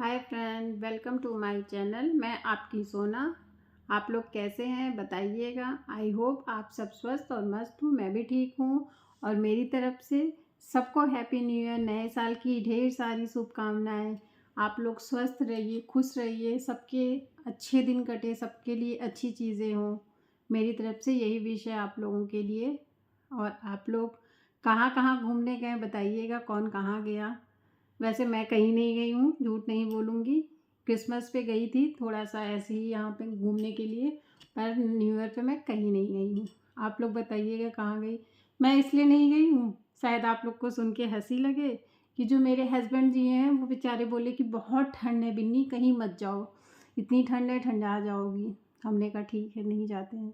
Hi friend, welcome to my channel. मैं आपकी सोना। आप लोग कैसे हैं बताइएगा। आई होप आप सब स्वस्थ और मस्त हूँ। मैं भी ठीक हूँ और मेरी तरफ से सबको हैप्पी न्यू ईयर, नए साल की ढेर सारी शुभकामनाएं। आप लोग स्वस्थ रहिए, खुश रहिए, सबके अच्छे दिन कटे, सबके लिए अच्छी चीज़ें हों। मेरी तरफ से यही विश है आप लोगों के लिए। और आप लोग कहाँ कहाँ घूमने गए बताइएगा, कौन कहाँ गया। वैसे मैं कहीं नहीं गई हूँ, झूठ नहीं बोलूँगी। क्रिसमस पे गई थी, थोड़ा सा ऐसे ही यहाँ पे घूमने के लिए, पर न्यू ईयर पे मैं कहीं नहीं गई हूँ। आप लोग बताइएगा कहाँ गई। मैं इसलिए नहीं गई हूँ, शायद आप लोग को सुन के हंसी लगे कि जो मेरे हस्बैंड जी हैं वो बेचारे बोले कि बहुत ठंड है बिन्नी, कहीं मत जाओ, इतनी ठंड है, ठंडा जाओगी। हमने कहा ठीक है, नहीं जाते हैं।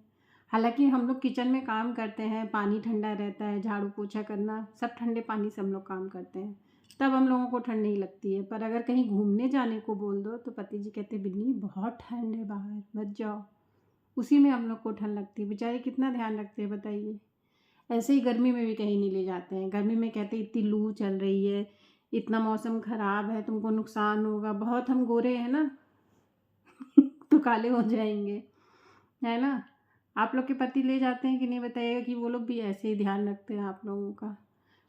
हालांकि हम लोग किचन में काम करते हैं, पानी ठंडा रहता है, झाड़ू पोछा करना सब ठंडे पानी से हम लोग काम करते हैं, तब हम लोगों को ठंड नहीं लगती है। पर अगर कहीं घूमने जाने को बोल दो तो पति जी कहते बिन्नी बहुत ठंड है, बाहर मत जाओ। उसी में हम लोग को ठंड लगती है। बेचारे कितना ध्यान रखते हैं बताइए। ऐसे ही गर्मी में भी कहीं नहीं ले जाते हैं। गर्मी में कहते इतनी लू चल रही है, इतना मौसम ख़राब है, तुमको नुकसान होगा, बहुत हम गोरे हैं ना तो काले हो जाएंगे, है ना। आप लोग के पति ले जाते हैं कि नहीं बताइएगा, कि वो लोग भी ऐसे ही ध्यान रखते हैं आप लोगों का।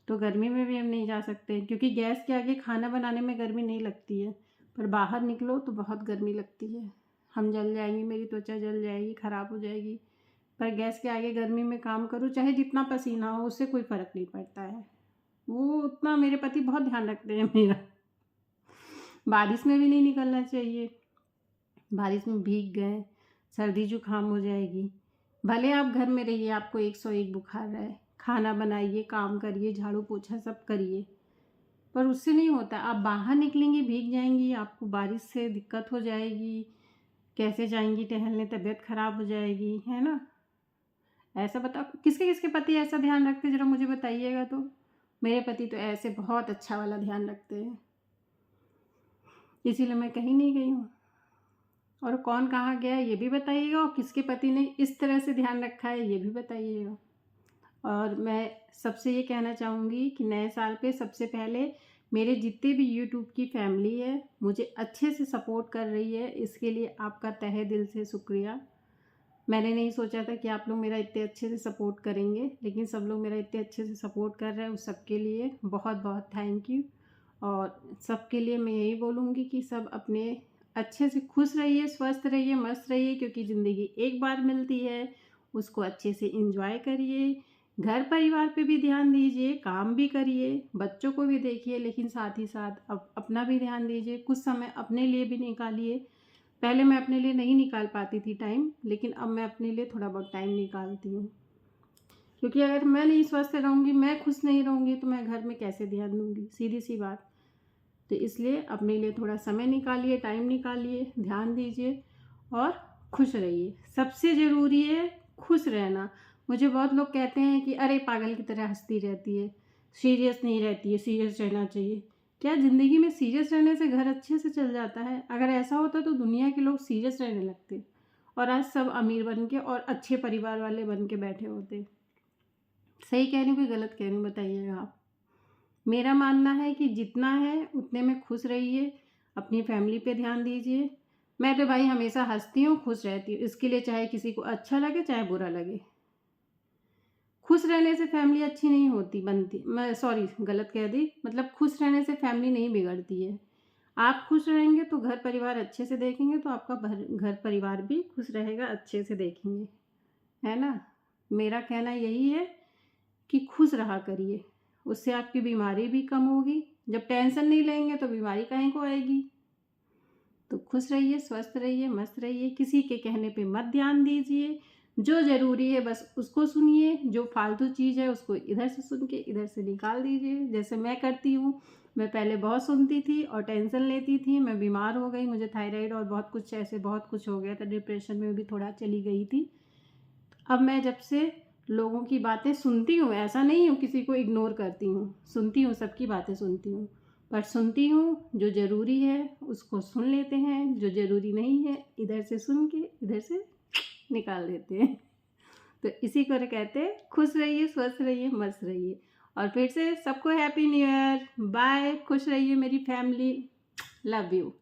तो गर्मी में भी हम नहीं जा सकते, क्योंकि गैस के आगे खाना बनाने में गर्मी नहीं लगती है, पर बाहर निकलो तो बहुत गर्मी लगती है। हम जल जाएंगे, मेरी त्वचा जल जाएगी, ख़राब हो जाएगी। पर गैस के आगे गर्मी में काम करो, चाहे जितना पसीना हो, उससे कोई फ़र्क नहीं पड़ता है। वो उतना मेरे पति बहुत ध्यान रखते हैं मेरा। बारिश में भी नहीं निकलना चाहिए, बारिश में भीग गए सर्दी जुकाम हो जाएगी। भले आप घर में रहिए, आपको 101 बुखार है, खाना बनाइए, काम करिए, झाड़ू पोछा सब करिए, पर उससे नहीं होता। आप बाहर निकलेंगी, भीग जाएंगी, आपको बारिश से दिक्कत हो जाएगी, कैसे जाएंगी टहलने, तबीयत खराब हो जाएगी, है ना। ऐसा बताओ किसके किसके पति ऐसा ध्यान रखते, ज़रा मुझे बताइएगा। तो मेरे पति तो ऐसे बहुत अच्छा वाला ध्यान रखते हैं, इसीलिए मैं कहीं नहीं गई हूँ। और कौन कहाँ गया ये भी बताइएगा, और किसके पति ने इस तरह से ध्यान रखा है ये भी बताइएगा। और मैं सबसे ये कहना चाहूँगी कि नए साल पे सबसे पहले मेरे जितने भी यूट्यूब की फैमिली है मुझे अच्छे से सपोर्ट कर रही है, इसके लिए आपका तहे दिल से शुक्रिया। मैंने नहीं सोचा था कि आप लोग मेरा इतने अच्छे से सपोर्ट करेंगे, लेकिन सब लोग मेरा इतने अच्छे से सपोर्ट कर रहे हैं, उस सबके लिए बहुत बहुत थैंक यू। और सबके लिए मैं यही बोलूँगी कि सब अपने अच्छे से खुश रहिए, स्वस्थ रहिए, मस्त रहिए, क्योंकि ज़िंदगी एक बार मिलती है, उसको अच्छे से एंजॉय करिए। घर परिवार पे भी ध्यान दीजिए, काम भी करिए, बच्चों को भी देखिए, लेकिन साथ ही साथ अब अपना भी ध्यान दीजिए, कुछ समय अपने लिए भी निकालिए। पहले मैं अपने लिए नहीं निकाल पाती थी टाइम, लेकिन अब मैं अपने लिए थोड़ा बहुत टाइम निकालती हूँ, क्योंकि अगर मैं नहीं स्वस्थ रहूँगी, मैं खुश नहीं रहूँगी, तो मैं घर में कैसे ध्यान दूँगी, सीधी सी बात। तो इसलिए अपने लिए थोड़ा समय निकालिए, टाइम निकालिए, ध्यान दीजिए और खुश रहिए। सबसे ज़रूरी है खुश रहना। मुझे बहुत लोग कहते हैं कि अरे पागल की तरह हंसती रहती है, सीरियस नहीं रहती है, सीरियस रहना चाहिए। क्या ज़िंदगी में सीरियस रहने से घर अच्छे से चल जाता है? अगर ऐसा होता तो दुनिया के लोग सीरियस रहने लगते और आज सब अमीर बन के और अच्छे परिवार वाले बन के बैठे होते। सही कह रही हूँ कि गलत कह रही हूँ बताइएगा आप। मेरा मानना है कि जितना है उतने में खुश रहिए, अपनी फैमिली पे ध्यान दीजिए। मैं तो भाई हमेशा हंसती हूँ, खुश रहती हूँ, इसके लिए चाहे किसी को अच्छा लगे चाहे बुरा लगे। खुश रहने से फैमिली अच्छी नहीं होती बनती, मैं सॉरी गलत कह दी, मतलब खुश रहने से फैमिली नहीं बिगड़ती है। आप खुश रहेंगे तो घर परिवार अच्छे से देखेंगे, तो आपका घर परिवार भी खुश रहेगा, अच्छे से देखेंगे, है ना। मेरा कहना यही है कि खुश रहा करिए, उससे आपकी बीमारी भी कम होगी। जब टेंशन नहीं लेंगे तो बीमारी काहे को आएगी। तो खुश रहिए, स्वस्थ रहिए, मस्त रहिए, किसी के कहने पे मत ध्यान दीजिए। जो ज़रूरी है बस उसको सुनिए, जो फालतू चीज़ है उसको इधर से सुन के इधर से निकाल दीजिए, जैसे मैं करती हूँ। मैं पहले बहुत सुनती थी और टेंशन लेती थी, मैं बीमार हो गई, मुझे थायराइड और बहुत कुछ ऐसे बहुत कुछ हो गया था, डिप्रेशन में भी थोड़ा चली गई थी। अब मैं जब से लोगों की बातें सुनती हूँ, ऐसा नहीं हूँ किसी को इग्नोर करती हूँ, सुनती हूँ, सबकी बातें सुनती हूँ, पर सुनती हूँ जो ज़रूरी है उसको सुन लेते हैं, जो ज़रूरी नहीं है इधर से सुन के इधर से निकाल देते हैं। तो इसी को कहते हैं खुश रहिए, स्वस्थ रहिए, मस्त रहिए। और फिर से सबको हैप्पी न्यू ईयर, बाय, खुश रहिए मेरी फैमिली, लव यू।